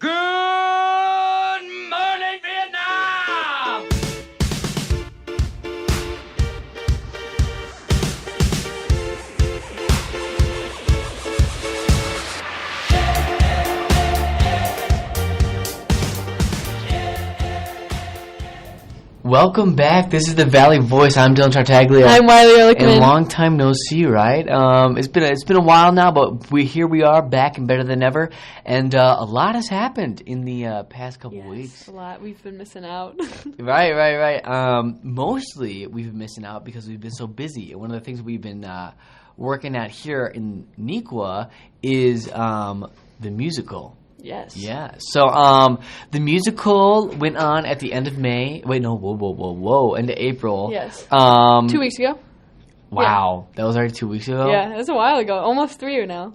Good morning, Vietnam! Welcome back. This is the Valley Voice. I'm Dillon Tartaglia. I'm Wyli, Erlechman. And long time no see, right? It's been a while now, but here we are back and better than ever. And a lot has happened in the past couple weeks. A lot. We've been missing out. Right. Mostly we've been missing out because we've been so busy. One of the things we've been working at here in Niqua is the musical. Yes. Yeah. So the musical went on at the end of May. Wait, no, whoa. End of April. Yes. 2 weeks ago. Wow. Yeah. That was already 2 weeks ago? Yeah, it was a while ago. Almost 3 now.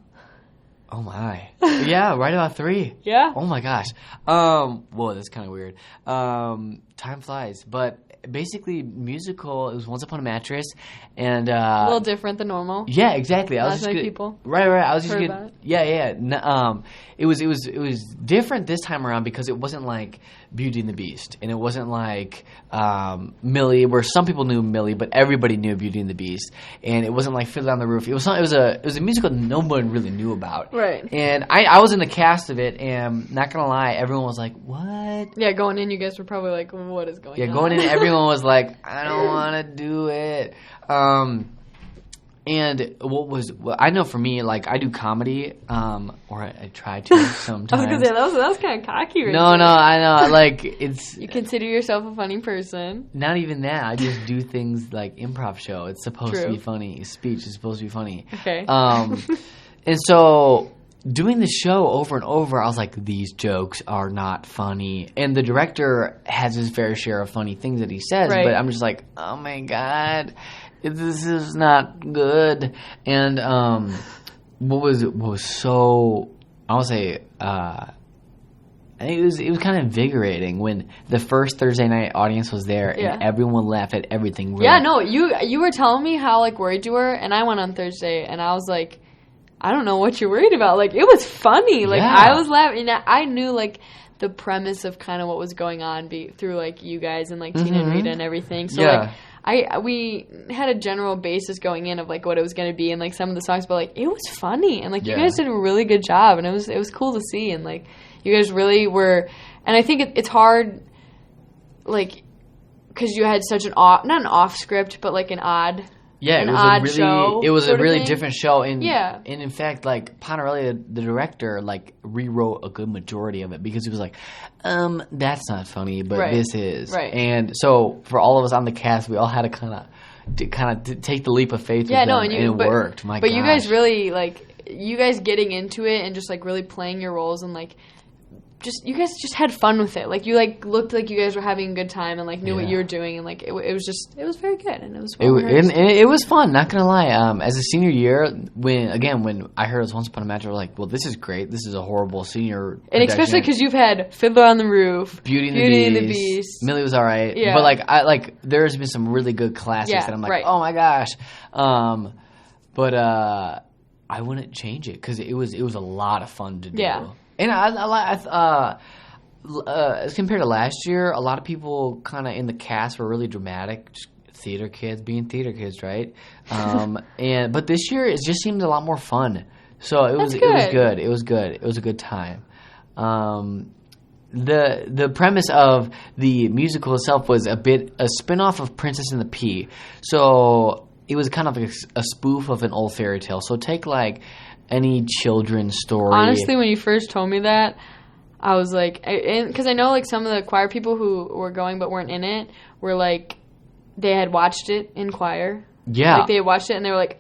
Oh, my. Yeah, right about 3. Yeah. Oh, my gosh. Whoa, that's kind of weird. Time flies. But basically, musical, it was Once Upon a Mattress. And a little different than normal. Yeah, exactly. Not as many people. Right. I was just heard gonna, about it. Yeah. It was different this time around because it wasn't like Beauty and the Beast, and it wasn't like Millie, where some people knew Millie, but everybody knew Beauty and the Beast, and it wasn't like Fiddler on the Roof. It was a musical that no one really knew about. Right. And I was in the cast of it, and not gonna lie, everyone was like, "What?" Yeah, going in, you guys were probably like, "What is going on?" Yeah, going in, everyone was like, "I don't want to do it." And I know for me, like, I do comedy, or I try to sometimes. I was gonna say that was kind of cocky, right? No, I know. Like, it's you consider yourself a funny person. not even that. I just do things like improv show. It's supposed to True. be funny. Speech is supposed to be funny. Okay. And so doing the show over and over, I was like, these jokes are not funny. And the director has his fair share of funny things that he says, Right. but I'm just like, oh my God, this is not good. And what was so, I would say, I think it was kind of invigorating when the first Thursday night audience was there and everyone laughed at everything. Really. Yeah, no, you were telling me how like worried you were, and I went on Thursday, and I was like, I don't know what you're worried about. Like, it was funny. Like, I was laughing. And I knew, like, the premise of kind of what was going on through, like, you guys and, like, Tina and Rita and everything. So, like, we had a general basis going in of, like, what it was going to be and, like, some of the songs. But, like, it was funny. And, like, you guys did a really good job. And it was cool to see. And, like, you guys really were. And I think it's hard, like, because you had such not an off script, but, like, an odd. Yeah, it was a really different show, and in fact, like, Ponarelli, the director, like, rewrote a good majority of it because he was like, that's not funny, but this is, and so for all of us on the cast, we all had to kind of take the leap of faith. With them, and it worked. My gosh. You guys really you guys getting into it and just like really playing your roles and like. You guys just had fun with it. Like, you, like, looked like you guys were having a good time and, like, knew what you were doing. And, like, it was very good. And it was it was fun, not going to lie. As a senior year, when I heard it was Once Upon a Mattress, I was like, well, this is great. This is a horrible senior And especially because you've had Fiddler on the Roof, Beauty and the Beast. Millie was all right. Yeah. But, there's been some really good classics that I'm like, oh, my gosh. But I wouldn't change it because it was a lot of fun to do. Yeah. And as compared to last year, a lot of people kind of in the cast were really dramatic, just theater kids being theater kids, right? But this year it just seemed a lot more fun. So it was good. It was a good time. The premise of the musical itself was a spin-off of Princess and the Pea. So it was kind of like a spoof of an old fairy tale. So take like any children's story. Honestly, when you first told me that, I was like, because I know like some of the choir people who were going but weren't in it were like, they had watched it in choir. Yeah. Like they had watched it and they were like,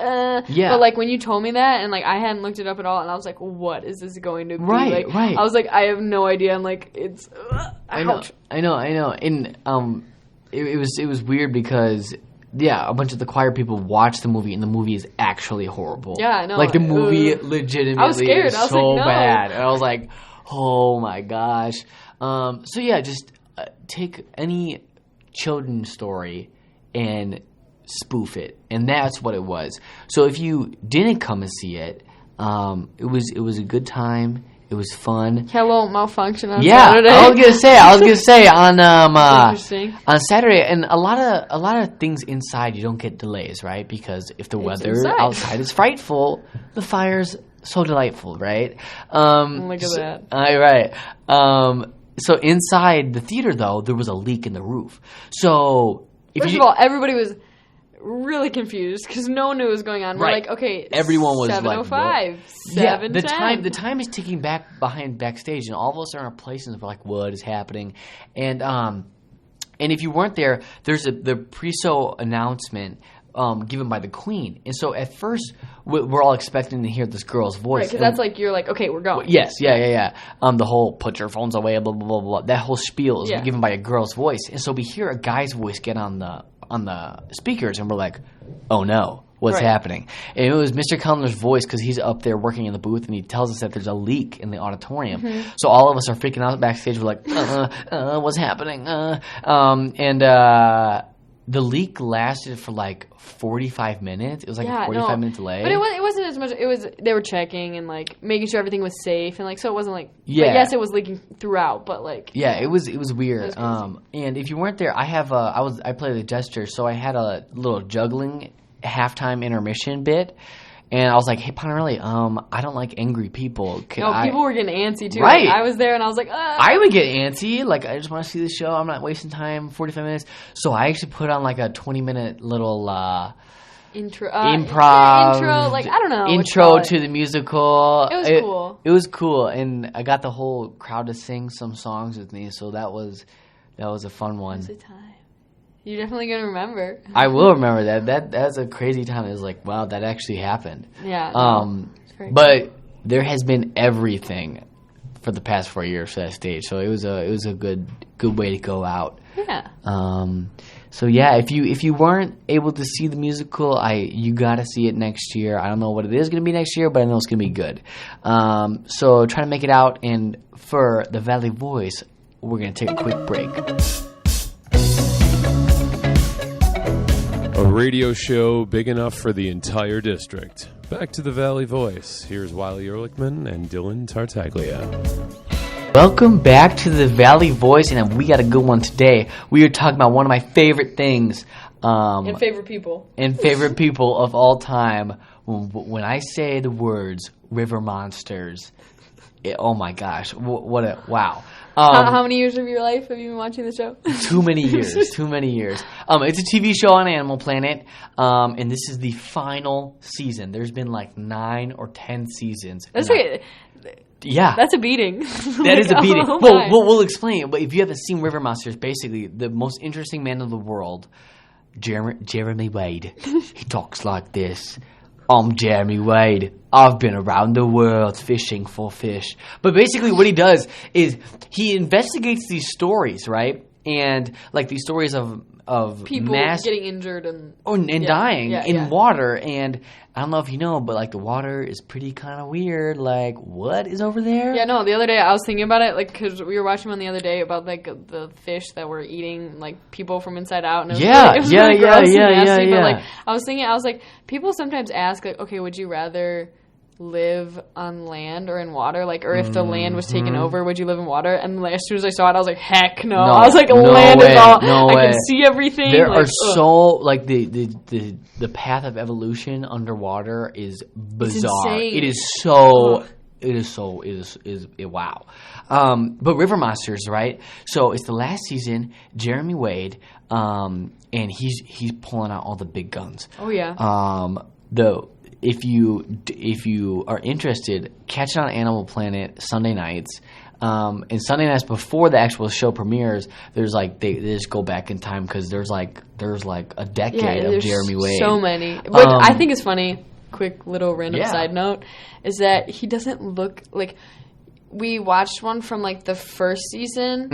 Yeah. But like when you told me that and like I hadn't looked it up at all and I was like, what is this going to be? Right. I was like, I have no idea. And like, it's, ouch. I know. And it was weird because. Yeah, a bunch of the choir people watched the movie, and the movie is actually horrible. Yeah, I know. Like, the movie legitimately I was scared. is I was so like, no. bad. And I was like, oh, my gosh. So, yeah, just take any children's story and spoof it. And that's what it was. So if you didn't come and see it, it was a good time. It was fun. Had a little malfunction on Saturday. I was gonna say on on Saturday, and a lot of things inside you don't get delays, right? Because if the weather outside is frightful, the fire's so delightful, right? Look at that. All right. So inside the theater, though, there was a leak in the roof. So first of all, everybody was really confused because no one knew what was going on. We're like, okay, everyone was 7:05, 7:10. The time is ticking backstage, and all of us are in our places. And we're like, what is happening? And if you weren't there, there's the pre-show announcement given by the Queen, and so at first we're all expecting to hear this girl's voice, right? Because that's like you're like, okay, we're going. Yes, yeah. The whole put your phones away, blah blah blah blah. That whole spiel is given by a girl's voice, and so we hear a guy's voice get on the speakers, and we're like, oh no, what's happening? And it was Mr. Kellner's voice because he's up there working in the booth, and he tells us that there's a leak in the auditorium. Mm-hmm. So all of us are freaking out backstage. We're like, what's happening? The leak lasted for like 45 minutes. It was like a 45-minute delay. But it wasn't as much. It was they were checking and like making sure everything was safe and like so it wasn't like. Yeah. Yes, it was leaking throughout, but like. Yeah, it was weird. And if you weren't there, I played the jester, so I had a little juggling halftime intermission bit. And I was like, hey, Ponarelli, I don't like angry people. People were getting antsy, too. Right. Like, I was there, and I was like, I would get antsy. Like, I just want to see the show. I'm not wasting time, 45 minutes. So I actually put on, like, a 20-minute little improv. Intro, like, I don't know. Intro to the musical. It was cool. It was cool. And I got the whole crowd to sing some songs with me. So that was a fun one. It was a time. You're definitely going to remember. I will remember that. That's a crazy time. It was like, wow, that actually happened. Yeah. But there has been everything for the past 4 years for that stage. So it was a good way to go out. Yeah. So yeah, if you weren't able to see the musical, you got to see it next year. I don't know what it is going to be next year, but I know it's going to be good. So try to make it out. And for the Valley Voice, we're going to take a quick break. A radio show big enough for the entire district. Back to the Valley Voice. Here's Wyli Erlechman and Dillon Tartaglia. Welcome back to the Valley Voice, and we got a good one today. We are talking about one of my favorite things. And favorite people. And favorite people of all time. When I say the words river monsters, oh my gosh, wow. How many years of your life have you been watching the show? Too many years. It's a TV show on Animal Planet, and this is the final season. There's been like 9 or 10 seasons. That's okay. Yeah. That's a beating. That is a beating. We'll explain it, but if you haven't seen River Monsters, basically the most interesting man in the world, Jeremy Wade, he talks like this. I'm Jeremy Wade. I've been around the world fishing for fish. But basically what he does is he investigates these stories, right? And like these stories of people getting injured and dying in water. And I don't know if you know, but like the water is pretty kind of weird. Like, what is over there? Yeah, no, the other day I was thinking about it, like, because we were watching one the other day about like the fish that were eating like people from inside out. And it was really gross and nasty. But like, I was like, people sometimes ask like, okay, would you rather live on land or in water, like, or if the land was taken over, would you live in water? And like, as soon as I saw it, I was like, heck no. I was like, land is all. I can see everything. There are so like the path of evolution underwater is bizarre. It is so. Wow. But River Monsters, right? So it's the last season. Jeremy Wade, and he's pulling out all the big guns. Oh yeah. If you are interested, catch it on Animal Planet Sunday nights. And Sunday nights before the actual show premieres, there's like they just go back in time because there's like a decade of Jeremy Wade. So many. What I think is funny. Quick little random side note is that he doesn't look like. We watched one from like the first season,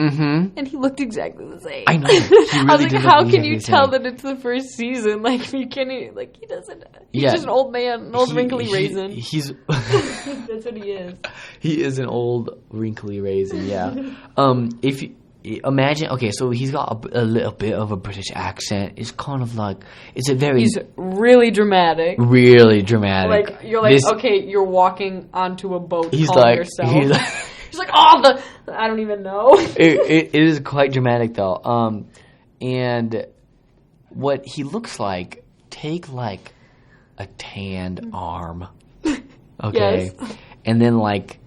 and he looked exactly the same. I know. Really I was like, how can you tell that it's the first season? Like, you can't. Like, he doesn't. He's just an old man, an old wrinkly raisin. He's. That's what he is. He is an old wrinkly raisin. Yeah. imagine, okay, so he's got a little bit of a British accent. It's kind of like, it's a very... He's really dramatic. Really dramatic. Like, you're like, okay, you're walking onto a boat calling yourself. He's like, I don't even know. It is quite dramatic, though. And what he looks like, take like a tanned arm, okay? Yes. And then like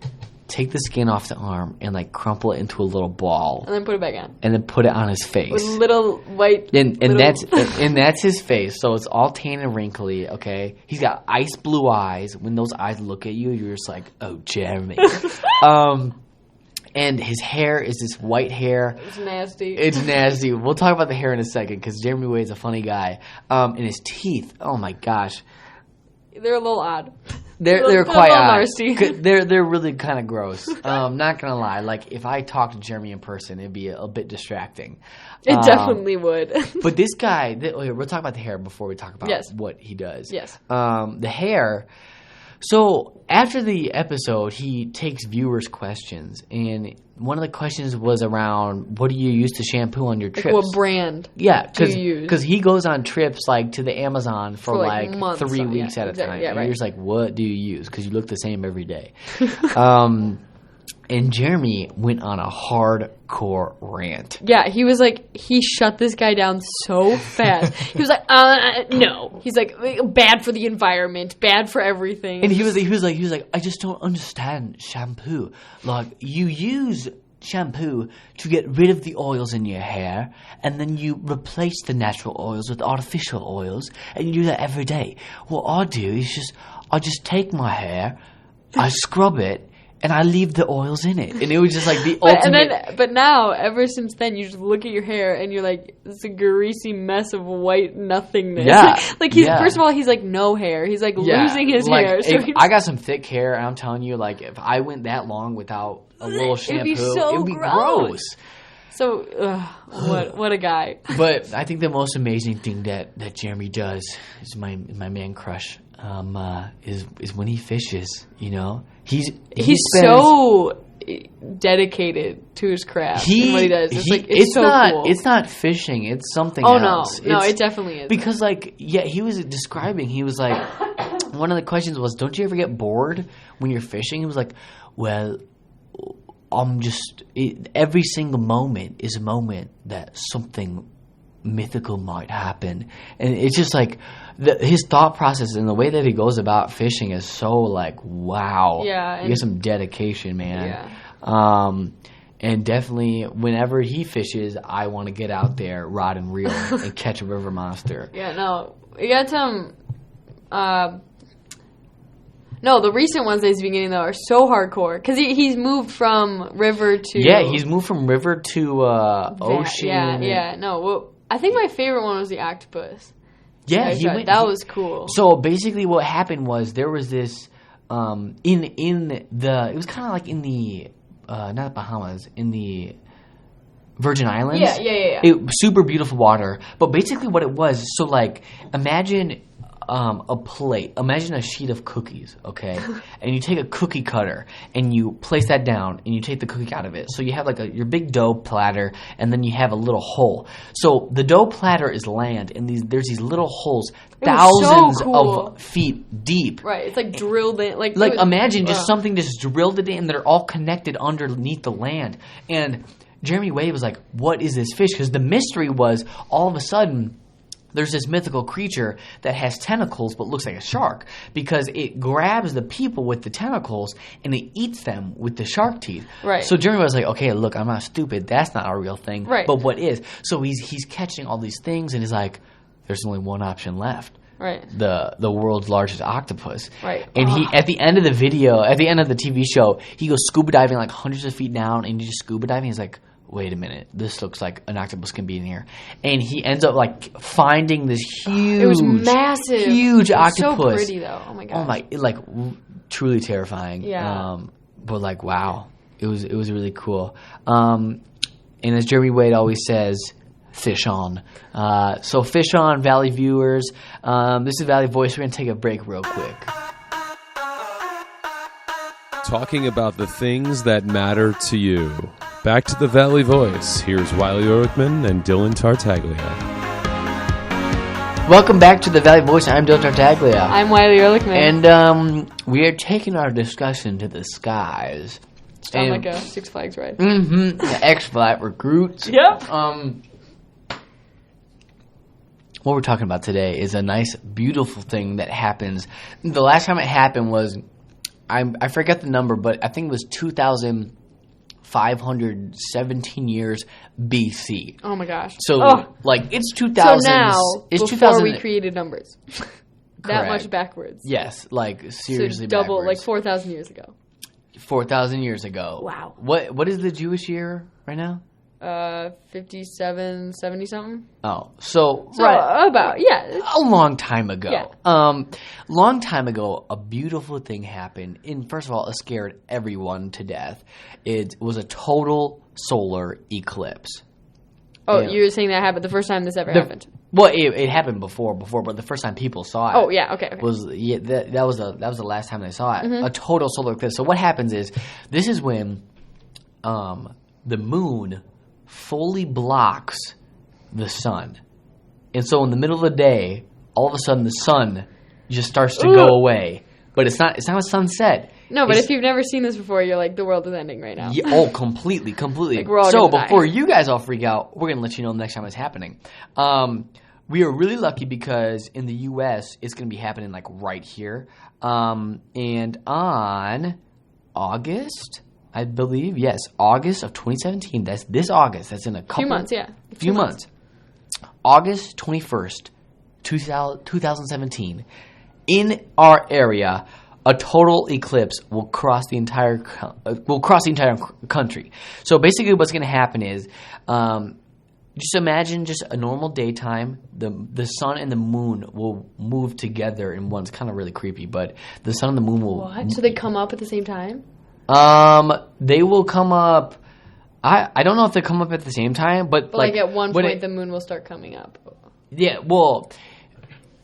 take the skin off the arm and like crumple it into a little ball. And then put it back on. And then put it on his face. With little white... And that's his face. So it's all tan and wrinkly, okay? He's got ice blue eyes. When those eyes look at you, you're just like, oh, Jeremy. And his hair is this white hair. It's nasty. It's nasty. We'll talk about the hair in a second because Jeremy Wade's a funny guy. And his teeth, oh my gosh. They're a little odd. They're quite odd. Nasty. They're really kind of gross. Not gonna lie. Like if I talked to Jeremy in person, it'd be a bit distracting. It definitely would. But this guy, we'll talk about the hair before we talk about what he does. Yes. The hair. So after the episode, he takes viewers' questions, and one of the questions was around what do you use to shampoo on your trips? Like what brand? Yeah, because he goes on trips like to the Amazon for like months, 3 weeks at a time. Yeah, and right. you're just like, what do you use? Because you look the same every day. And Jeremy went on a hardcore rant. Yeah, he was like, he shut this guy down so fast. He was like, no. He's like, bad for the environment, bad for everything. And he was like, I just don't understand shampoo. Like, you use shampoo to get rid of the oils in your hair, and then you replace the natural oils with artificial oils, and you do that every day. What I do is I just take my hair, I scrub it, and I leave the oils in it. And it was just like the ultimate... But now, ever since then, you just look at your hair and you're like, it's a greasy mess of white nothingness. Yeah. First of all, he's like no hair. He's like losing his hair. So I got some thick hair, and I'm telling you, like, if I went that long without a little shampoo, it would be gross. So, what a guy. But I think the most amazing thing that Jeremy does is my man crush. Is when he fishes, you know? He's so dedicated to his craft and what he does. It's so cool. It's not fishing, it's something else. No, it definitely is. Because he was describing, he was like, one of the questions was, don't you ever get bored when you're fishing? He was like, well, every single moment is a moment that something mythical might happen. And it's just like his thought process and the way that he goes about fishing is so like, wow. Yeah. You get some dedication, man. Yeah. And definitely whenever he fishes, I want to get out there, rod and reel, and catch a river monster. Yeah, no. We got some... No, the recent ones that he's been getting, though, are so hardcore. Because he's moved from river to... Yeah, he's moved from river to ocean. Yeah. No, well, I think my favorite one was the octopus. Yeah, that was cool. So basically what happened was there was this... it was kind of like in the... not the Bahamas, in the... Virgin Islands. Yeah. Super beautiful water. But basically what it was, so like, imagine... a plate. Imagine a sheet of cookies, okay? And you take a cookie cutter and you place that down and you take the cookie out of it. So you have like your big dough platter, and then you have a little hole. So the dough platter is land, and there's these little holes, thousands of feet deep. Right, it's like drilled in. Like imagine just something just drilled it in, and they're all connected underneath the land. And Jeremy Wade was like, what is this fish? Because the mystery was all of a sudden... There's this mythical creature that has tentacles but looks like a shark because it grabs the people with the tentacles and it eats them with the shark teeth. Right. So Jeremy was like, okay, look, I'm not stupid. That's not a real thing. Right. But what is? So he's catching all these things and he's like, there's only one option left. Right. The world's largest octopus. Right. And he at the end of the video, at the end of the TV show, he goes scuba diving like hundreds of feet down and he's just scuba diving. He's like, wait a minute, this looks like an octopus can be in here. And he ends up like finding this huge... It was massive. Huge octopus. So pretty though. Oh my gosh. Truly terrifying. Yeah. But like, wow. It was really cool. And as Jeremy Wade always says, fish on. So fish on, Valley viewers. This is Valley Voice. We're going to take a break real quick. Talking about the things that matter to you. Back to the Valley Voice. Here's Wyli Erlechman and Dillon Tartaglia. Welcome back to the Valley Voice. I'm Dillon Tartaglia. I'm Wyli Erlechman. And we are taking our discussion to the skies. Sound like a Six Flags ride. Mm-hmm. The X-Flat recruits. Yep. What we're talking about today is a nice, beautiful thing that happens. The last time it happened was, I forget the number, but I think it was 2,517 years BC. Oh my gosh. So, it's 2,000. So now, it's before 2000, we created numbers. That much backwards. Yes, seriously so double, backwards. 4,000 years ago. 4,000 years ago. Wow. What is the Jewish year right now? 57, 70 something. Oh, so right. About, yeah. A long time ago. Yeah. Long time ago, a beautiful thing happened. And first of all, it scared everyone to death. It was a total solar eclipse. Oh, you were saying that happened the first time this ever happened? Well, it happened before, but the first time people saw it. Oh, yeah, okay. That was the last time they saw it. Mm-hmm. A total solar eclipse. So what happens is, this is when the moon fully blocks the sun. And so in the middle of the day, all of a sudden the sun just starts to go away. But it's not a sunset. No, but if you've never seen this before, you're like, the world is ending right now. Yeah, completely. Like we're all so gonna before die. you guys all freak out, we're going to let you know the next time it's happening. We are really lucky because in the U.S., it's going to be happening right here. And on August, I believe, yes, August of 2017. That's this August. That's in a couple... Few months, yeah. Few months. August 21st, 2017. In our area, a total eclipse will cross the entire country. So basically what's going to happen is... just imagine just a normal daytime. The sun and the moon will move together in one. It's kind of really creepy, but the sun and the moon will... What? So they come up at the same time? They will come up... I don't know if they come up at the same time, but at one point the moon will start coming up. Yeah, well,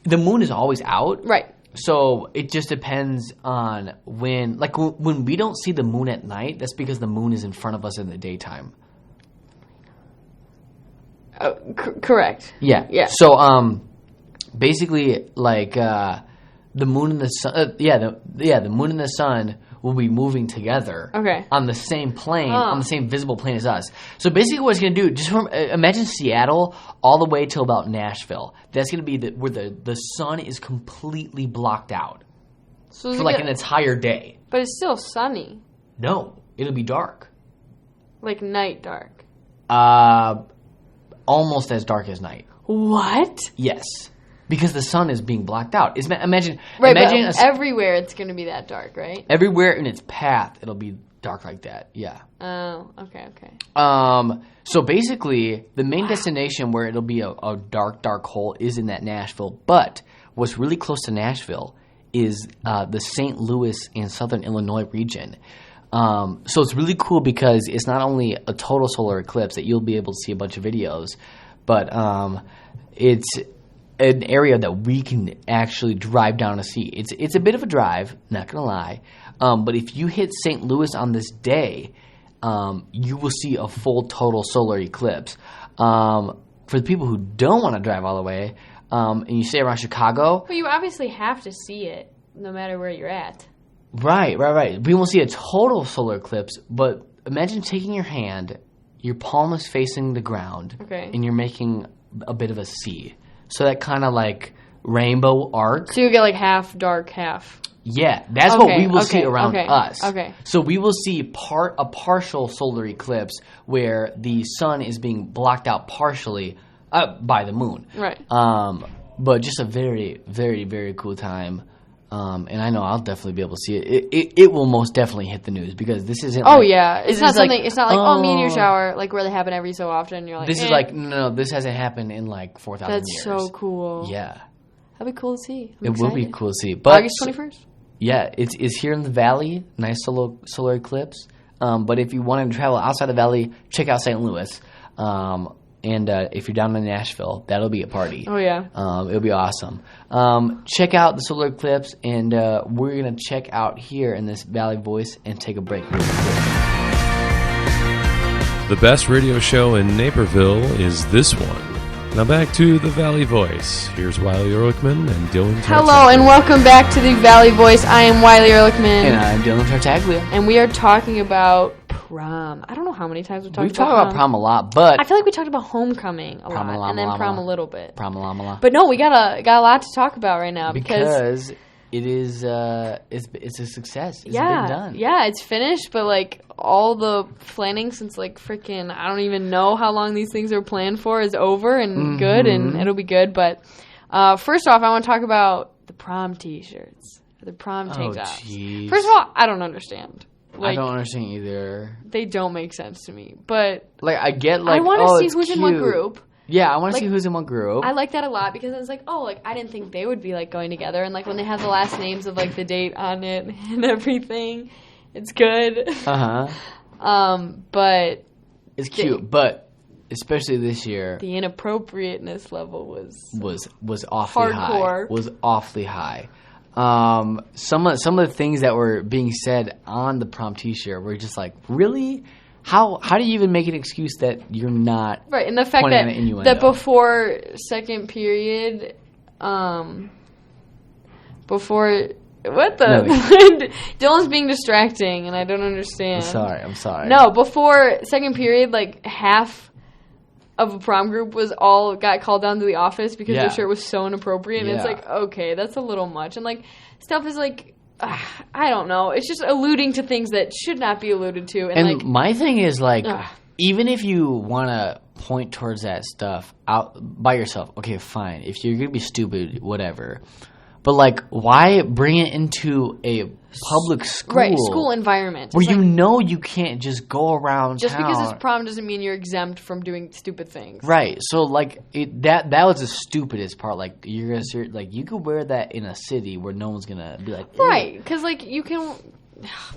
the moon is always out. Right. So it just depends on when... when we don't see the moon at night, that's because the moon is in front of us in the daytime. Correct. Yeah. Yeah. So, basically, the moon and the sun, the moon and the sun will be moving together. Okay. On the same plane, on the same visible plane as us. So basically, what it's going to do, just imagine Seattle all the way till about Nashville. That's going to be where the sun is completely blocked out for an entire day. But it's still sunny. No, it'll be dark. Like night dark. Almost as dark as night. What? Yes, because the sun is being blocked out. Imagine but everywhere it's going to be that dark, right? Everywhere in its path, it'll be dark like that. Yeah. Oh, okay. So basically, the main destination where it'll be a dark, dark hole is in that Nashville. But what's really close to Nashville is the St. Louis and Southern Illinois region. So it's really cool because it's not only a total solar eclipse that you'll be able to see a bunch of videos, but it's an area that we can actually drive down to see. It's a bit of a drive, not gonna lie, but if you hit St. Louis on this day, you will see a full total solar eclipse. For the people who don't want to drive all the way, and you stay around Chicago, well, you obviously have to see it no matter where you're at. Right. We won't see a total solar eclipse, but imagine taking your hand, your palm is facing the ground, and you're making a bit of a C. So that kind of rainbow arc. So you get half dark, half. Yeah, that's what we will see around us. Okay. So we will see a partial solar eclipse where the sun is being blocked out partially by the moon. Right. But just a very, very, very cool time. And I know I'll definitely be able to see it. It will most definitely hit the news because this isn't. Oh yeah, it's not something. It's not like meteor shower where they happen every so often. And you're like, this is no, this hasn't happened in 4,000 years. That's so cool. Yeah, that'd be cool to see. It will be cool to see. But August 21st. Yeah, it's here in the valley. Nice solar eclipse. But if you wanted to travel outside the valley, check out St. Louis. And if you're down in Nashville, that'll be a party. Oh, yeah. It'll be awesome. Check out the solar eclipse, and we're going to check out here in this Valley Voice and take a break really quick. The best radio show in Naperville is this one. Now back to the Valley Voice. Here's Wyli Erlechman and Dillon Tartaglia. Hello and welcome back to the Valley Voice. I am Wyli Erlechman. And I'm Dillon Tartaglia. And we are talking about Prom. I don't know how many times we've talked about Prom a lot, but I feel like we talked about Homecoming a lot, and then Prom a little bit. Prom-a-la-ma-la. But no, we got a lot to talk about right now because it is it's a success. It's been done. Yeah, it's finished, but like all the planning since like freaking I don't even know how long these things are planned for is over and good, and it'll be good. But first off, I want to talk about the prom T-shirts, the prom tank tops. First of all, I don't understand. Like, I don't understand either. They don't make sense to me. But like I get like I want to see who's in what group. Yeah, I want to see who's in what group. I like that a lot because it's like, oh, like I didn't think they would be like going together, and like when they have the last names of like the date on it and everything, it's good. But it's cute. But especially this year, the inappropriateness level was awfully hardcore. High. Was awfully high. Some of the things that were being said on the prom T-shirt were just like, really? How do you even make an excuse that you're not right? And the fact that before second period, Dillon's being distracting, and I don't understand. I'm sorry. No, before second period, like half of a prom group got called down to the office because their shirt was so inappropriate. And it's like, okay, that's a little much. And like stuff is like, I don't know. It's just alluding to things that should not be alluded to. And like, my thing is like, even if you want to point towards that stuff out by yourself, okay, fine. If you're going to be stupid, whatever. But like, why bring it into a public school? School environment. Where you can't just go around just town. Because it's prom doesn't mean you're exempt from doing stupid things. Right. So like that was the stupidest part. Like you're gonna you could wear that in a city where no one's gonna be like, ew. Right? Because like you can.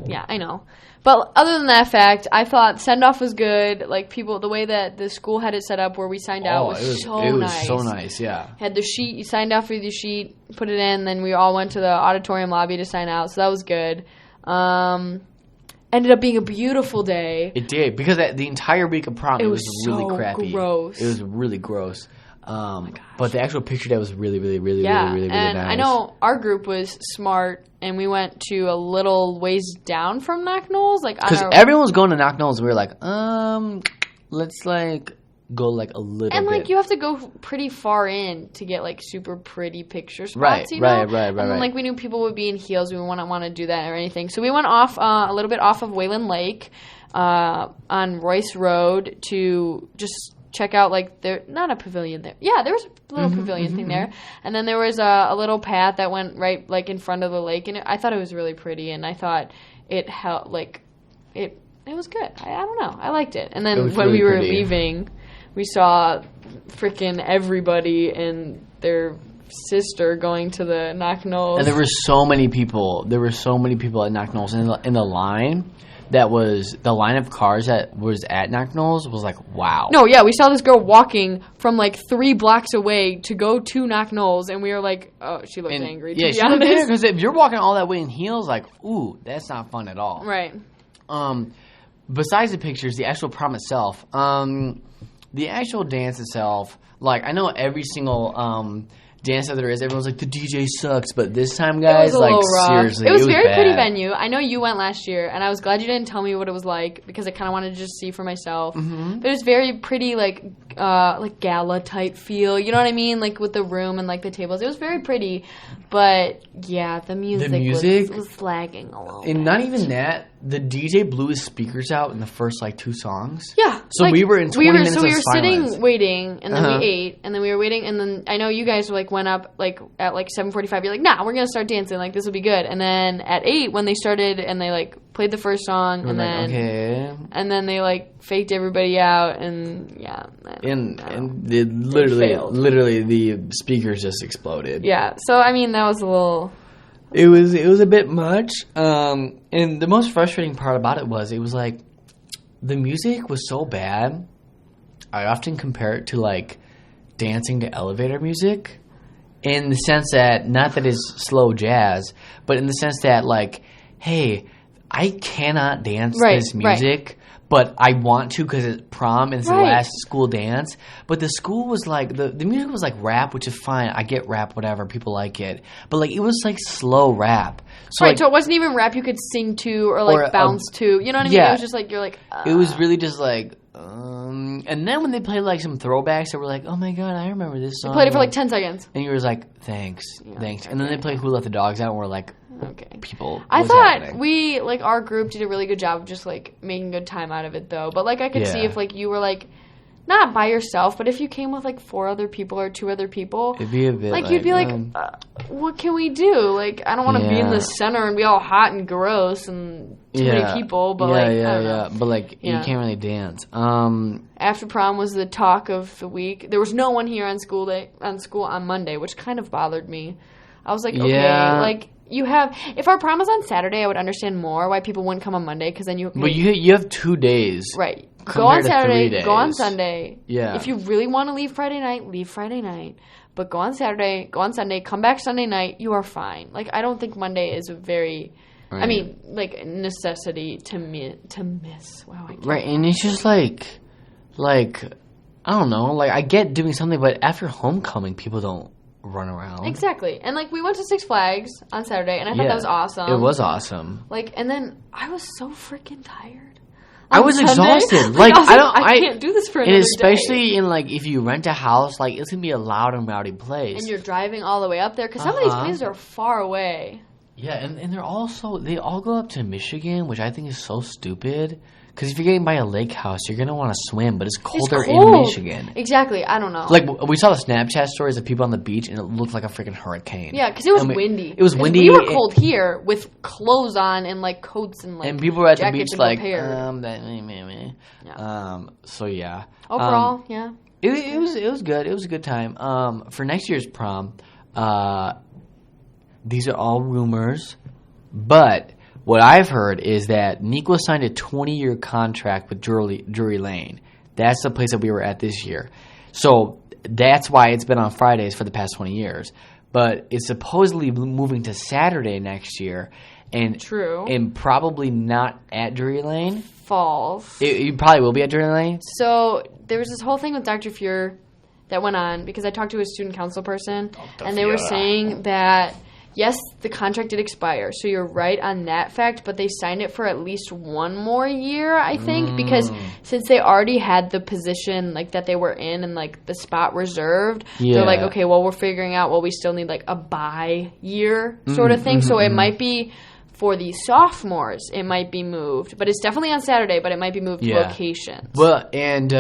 Yeah, I know. But other than that fact, I thought send-off was good. Like, the way that the school had it set up where we signed out was so nice. It was so nice, yeah. Had the sheet, you signed out for the sheet, put it in, then we all went to the auditorium lobby to sign out, so that was good. Ended up being a beautiful day. It did, because the entire week of prom, it was really crappy. Gross. It was really gross. But the actual picture day was really, really, really, really and nice. I know our group was smart, and we went to a little ways down from Knock Knolls, because everyone was going to Knock Knolls, and we were like, let's go a little bit. And you have to go pretty far in to get super pretty picture spots. Right. And then we knew people would be in heels. We wouldn't want to do that or anything, so we went off a little bit off of Wayland Lake, on Royce Road to just check out not a pavilion there. Yeah, there was a little pavilion thing there, and then there was a little path that went right in front of the lake, and I thought it was really pretty, and I thought it held it was good. I don't know, I liked it. And then when we were leaving, we saw freaking everybody and their sister going to the Knock Knolls, and there were so many people. At Knock Knolls in the line. That was the line of cars that was at Knock Knolls was like, wow. No, yeah, we saw this girl walking from 3 blocks away to go to Knock Knolls, and we were like, oh, she looked angry. Yeah, she looked angry because if you're walking all that way in heels, ooh, that's not fun at all. Right. Besides the pictures, the actual prom itself, the actual dance itself, I know every single dance that there is, everyone's like, the DJ sucks, but this time, guys, seriously, it was very bad. Pretty venue. I know you went last year, and I was glad you didn't tell me what it was like, because I kind of wanted to just see for myself. Mm-hmm. But it was very pretty, gala type feel, you know what I mean, with the room and the tables. It was very pretty, but yeah, the music was lagging a little. And not even that, the DJ blew his speakers out in the first 2 songs. Yeah. So we were in 20 minutes of silence. So we were sitting waiting, and then we ate, and then we were waiting, and then I know you guys went up at 7:45. You're like, nah, we're gonna start dancing. This will be good. And then at 8, when they started and they played the first song, and then okay, and then they faked everybody out, and yeah, and literally the speakers just exploded. Yeah. So I mean, that was a little. It was a bit much. And the most frustrating part about it was the music was so bad. I often compare it to dancing to elevator music, in the sense that, not that it's slow jazz, but in the sense that hey, I cannot dance this music, but I want to because it's prom and it's the last school dance. But the school was like, the music was like rap, which is fine. I get rap, whatever. People like it. But like it was like slow rap. So so it wasn't even rap you could sing to or like bounce to. You know what I mean? It was just like, you're like, It was really just like, and then when they played like some throwbacks, they were like, oh my God, I remember this song. They played it for like 10 seconds. And you were like, thanks. And then they played Who Let the Dogs Out, and we're like, okay. People. I thought we, like, our group did a really good job of just, like, making good time out of it, though. But, like, I could see if, like, you were, like, not by yourself, but if you came with, like, 4 other people or 2 other people. It'd be a bit like, you'd be like, what can we do? Like, I don't want to be in the center and be all hot and gross and too many people. But, I don't know. But, like, you can't really dance. After prom was the talk of the week. There was no one here on school on Monday, which kind of bothered me. I was like, okay, like, if our prom was on Saturday, I would understand more why people wouldn't come on Monday, because then But you have 2 days. Right. Go on Saturday, go on days. Sunday. Yeah. If you really want to leave Friday night, leave Friday night. But go on Saturday, go on Sunday, come back Sunday night, you are fine. Like, I don't think Monday is a very, I mean, like, necessity to miss. Wow, I can't. Right, and it's just like, I don't know, like, I get doing something, but after homecoming, people don't run around. Exactly. And, like, we went to Six Flags on Saturday, and I thought that was awesome. It was awesome. Like, and then I was so freaking tired. I was exhausted. Like, I can't do this for another day. And especially day. in, like, if you rent a house, like, it's going to be a loud and rowdy place. And you're driving all the way up there, because some of these places are far away. Yeah, and they're also, they all go up to Michigan, which I think is so stupid. Because if you're getting by a lake house, you're going to want to swim, but it's colder in Michigan. Exactly. I don't know. Like, we saw the Snapchat stories of people on the beach, and it looked like a freaking hurricane. Yeah, because it was windy. It was windy. We were cold here with clothes on and, like, coats and, like, and people were at the beach like, so, yeah. Overall, yeah. It was good. It was a good time. For next year's prom, these are all rumors, but what I've heard is that Nikwa signed a 20-year contract with Drury Lane. That's the place that we were at this year. So that's why it's been on Fridays for the past 20 years. But it's supposedly moving to Saturday next year. And True. And probably not at Drury Lane. False. You probably will be at Drury Lane? So there was this whole thing with Dr. Fuhr that went on because I talked to a student council person. And they were saying that yes, the contract did expire, so you're right on that fact, but they signed it for at least 1 more year, I think, because since they already had the position, like, that they were in and, like, the spot reserved, they're like, okay, well, we're figuring out, well, we still need, like, a bye year sort of thing, so it might be for the sophomores, it might be moved, but it's definitely on Saturday, but it might be moved to locations. Well, and,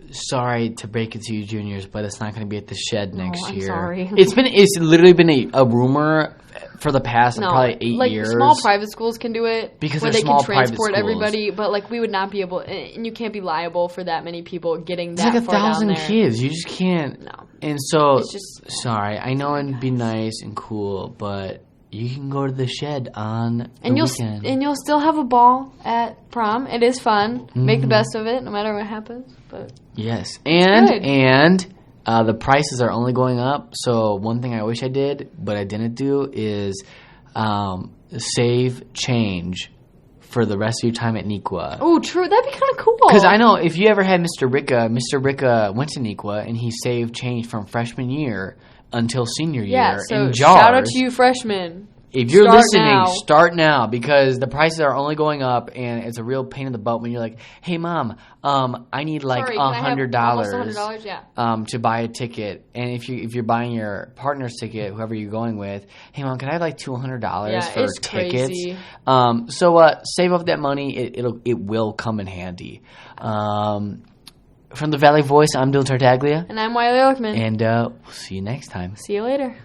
sorry to break it to you juniors, but it's not going to be at the Shed next year. Sorry. It's literally been a rumor for the past probably 8 years. Small private schools can do it because where they can transport everybody, but like we would not be able, and you can't be liable for that many people getting that far down there. It's like 1,000 kids. You just can't. No. And so, sorry, I know it'd be nice and cool, but you can go to the Shed on the weekend. And you'll still have a ball at prom. It is fun. Make the best of it, no matter what happens. But yes, and the prices are only going up. So one thing I wish I did, but I didn't do, is save change for the rest of your time at Nikwa. Oh, true. That'd be kind of cool. Because I know if you ever had Mr. Ricka went to Nikwa and he saved change from freshman year until senior year in jars. Shout out to you freshmen. If you're listening, start now, because the prices are only going up, and it's a real pain in the butt when you're like, "Hey, Mom, I need like $100 to buy a ticket." And if you're buying your partner's ticket, whoever you're going with, "Hey, Mom, can I have like $200 for tickets?" Crazy. So save up that money. It will come in handy. From the Valley Voice, I'm Dillon Tartaglia, and I'm Wyli Erlechman, and we'll see you next time. See you later.